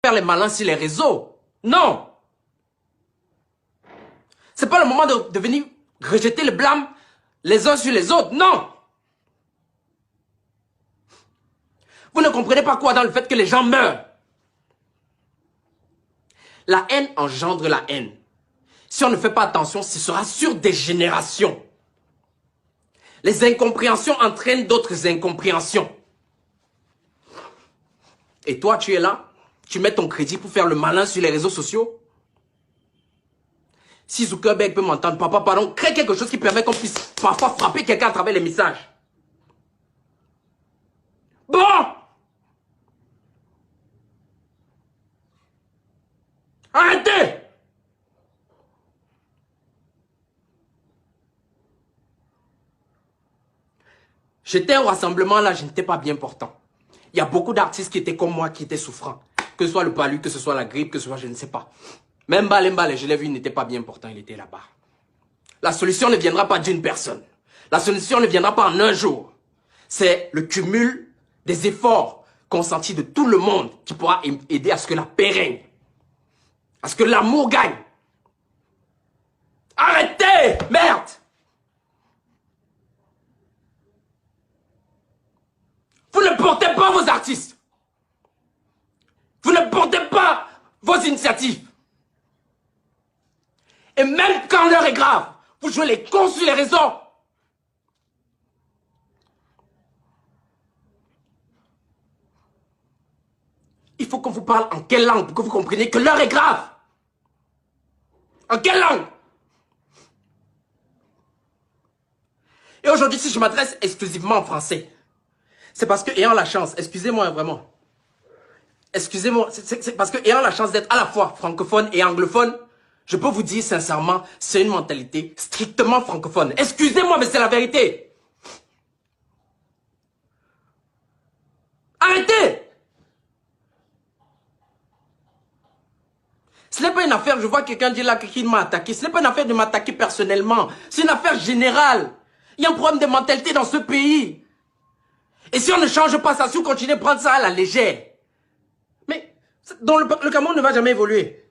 faire les malins sur les réseaux. Non. C'est pas le moment de venir rejeter le blâme les uns sur les autres. Non. Vous ne comprenez pas quoi dans le fait que les gens meurent. La haine engendre la haine. Si on ne fait pas attention, ce sera sur des générations. Les incompréhensions entraînent d'autres incompréhensions. Et toi, tu es là, tu mets ton crédit pour faire le malin sur les réseaux sociaux. Si Zuckerberg peut m'entendre, papa, pardon, crée quelque chose qui permet qu'on puisse parfois frapper quelqu'un à travers les messages. Bon! Arrêtez! J'étais au rassemblement là, je n'étais pas bien portant. Il y a beaucoup d'artistes qui étaient comme moi, qui étaient souffrants. Que ce soit le palu, que ce soit la grippe, que ce soit je ne sais pas. Même Mbale, je l'ai vu, il n'était pas bien portant, il était là-bas. La solution ne viendra pas d'une personne. La solution ne viendra pas en un jour. C'est le cumul des efforts consentis de tout le monde qui pourra aider à ce que la paix règne. À ce que l'amour gagne. Arrêtez! Merde! Vous ne portez pas vos artistes. Vous ne portez pas vos initiatives. Et même quand l'heure est grave, vous jouez les cons sur les réseaux. Il faut qu'on vous parle en quelle langue pour que vous compreniez que l'heure est grave. En quelle langue? Et aujourd'hui, si je m'adresse exclusivement en français, c'est parce que, ayant la chance, excusez-moi vraiment, excusez-moi, c'est parce que, ayant la chance d'être à la fois francophone et anglophone, je peux vous dire sincèrement, c'est une mentalité strictement francophone. Excusez-moi, mais c'est la vérité. Arrêtez! Ce n'est pas une affaire, je vois quelqu'un dire là qu'il m'a attaqué. Ce n'est pas une affaire de m'attaquer personnellement. C'est une affaire générale. Il y a un problème de mentalité dans ce pays. Et si on ne change pas ça, si on continue à prendre ça à la légère, mais dans le Cameroun ne va jamais évoluer.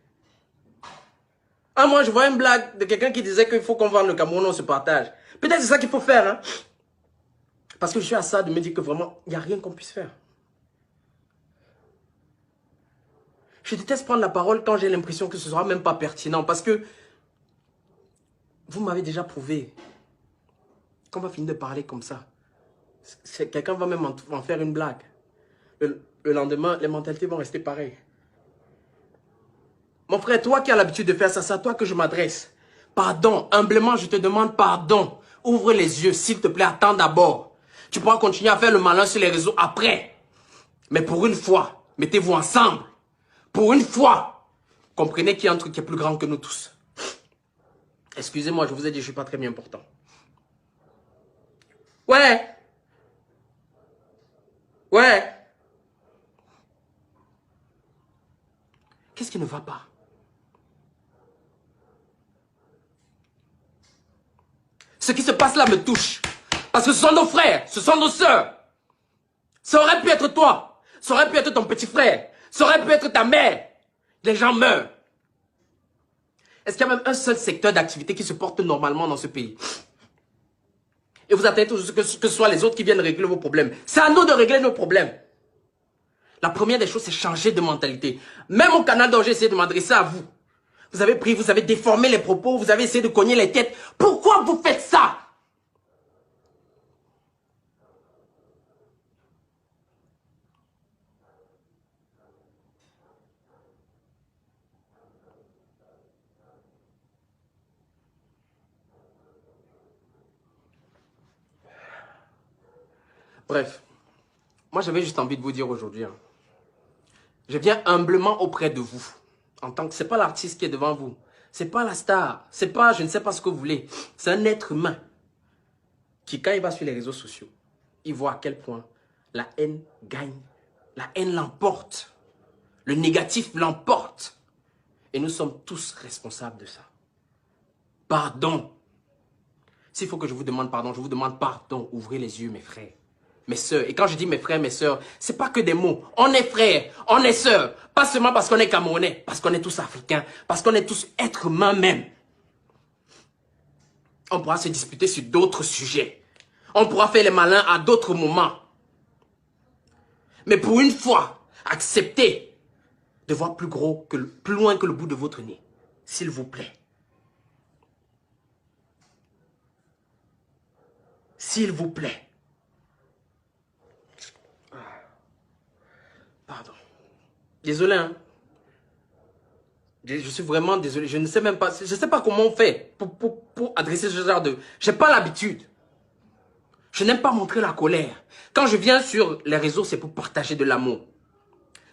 Ah, moi, je vois une blague de quelqu'un qui disait qu'il faut qu'on vende le Cameroun, on se partage. Peut-être c'est ça qu'il faut faire. Hein? Parce que je suis à ça de me dire que vraiment, il n'y a rien qu'on puisse faire. Je déteste prendre la parole quand j'ai l'impression que ce ne sera même pas pertinent. Parce que vous m'avez déjà prouvé qu'on va finir de parler comme ça. Quelqu'un va même en faire une blague. Le lendemain, les mentalités vont rester pareilles. Mon frère, toi qui as l'habitude de faire ça, c'est à toi que je m'adresse. Pardon, humblement, je te demande pardon. Ouvre les yeux, s'il te plaît, attends d'abord. Tu pourras continuer à faire le malin sur les réseaux après. Mais pour une fois, mettez-vous ensemble. Pour une fois, comprenez qu'il y a un truc qui est plus grand que nous tous. Excusez-moi, je vous ai dit, je ne suis pas très bien portant. Ouais. Ouais. Qu'est-ce qui ne va pas? Ce qui se passe là me touche. Parce que ce sont nos frères, ce sont nos sœurs. Ça aurait pu être toi. Ça aurait pu être ton petit frère. Ça aurait pu être ta mère. Les gens meurent. Est-ce qu'il y a même un seul secteur d'activité qui se porte normalement dans ce pays? Et vous attendez toujours que ce soit les autres qui viennent régler vos problèmes. C'est à nous de régler nos problèmes. La première des choses, c'est changer de mentalité. Même au Canada, j'ai essayé de m'adresser à vous. Vous avez pris, vous avez déformé les propos, vous avez essayé de cogner les têtes. Pourquoi vous faites ça? Bref, moi j'avais juste envie de vous dire aujourd'hui, hein, je viens humblement auprès de vous. En tant que, c'est pas l'artiste qui est devant vous. C'est pas la star. C'est pas, je ne sais pas ce que vous voulez. C'est un être humain qui, quand il va sur les réseaux sociaux, il voit à quel point la haine gagne. La haine l'emporte. Le négatif l'emporte. Et nous sommes tous responsables de ça. Pardon. S'il faut que je vous demande pardon, je vous demande pardon. Ouvrez les yeux, mes frères. mes sœurs. Et quand je dis mes frères, mes sœurs, c'est pas que des mots. On est frères, on est sœurs. Pas seulement parce qu'on est Camerounais, parce qu'on est tous africains, parce qu'on est tous êtres humains même. On pourra se disputer sur d'autres sujets. On pourra faire les malins à d'autres moments. Mais pour une fois, acceptez de voir plus gros, plus loin que le bout de votre nez. S'il vous plaît. S'il vous plaît. Pardon. Désolé, hein. Je suis vraiment désolé. Je ne sais même pas. Je ne sais pas comment on fait pour adresser ce genre de... Je n'ai pas l'habitude. Je n'aime pas montrer la colère. Quand je viens sur les réseaux, c'est pour partager de l'amour.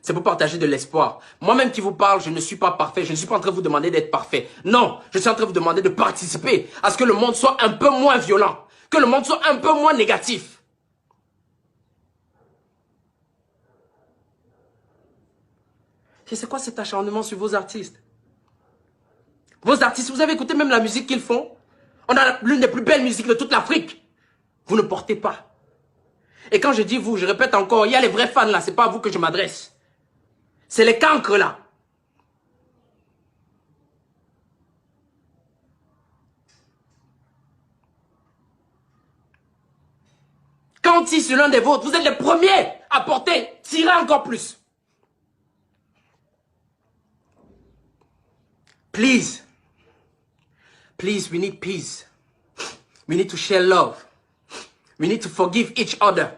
C'est pour partager de l'espoir. Moi-même qui vous parle, je ne suis pas parfait. Je ne suis pas en train de vous demander d'être parfait. Non, je suis en train de vous demander de participer à ce que le monde soit un peu moins violent. Que le monde soit un peu moins négatif. Et c'est quoi cet acharnement sur vos artistes? Vos artistes, vous avez écouté même la musique qu'ils font? On a l'une des plus belles musiques de toute l'Afrique. Vous ne portez pas. Et quand je dis vous, je répète encore, il y a les vrais fans là, c'est pas à vous que je m'adresse. C'est les cancres là. Quand on tire sur l'un des vôtres, vous êtes les premiers à porter, tirer encore plus. Please. Please, we need peace. We need to share love. We need to forgive each other.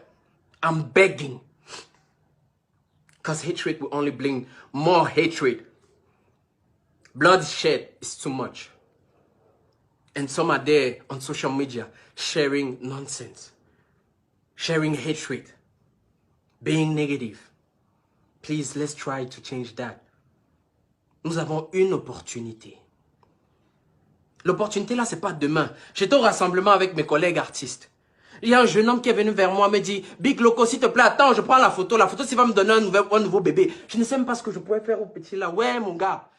I'm begging. Because hatred will only bring more hatred. Bloodshed is too much. And some are there on social media sharing nonsense. Sharing hatred. Being negative. Please, let's try to change that. Nous avons une opportunité. L'opportunité là, c'est pas demain. J'étais au rassemblement avec mes collègues artistes. Il y a un jeune homme qui est venu vers moi, me dit, Big Loco, s'il te plaît, attends, je prends la photo. La photo, ça va me donner un nouveau bébé. Je ne sais même pas ce que je pourrais faire au petit là. Ouais, mon gars,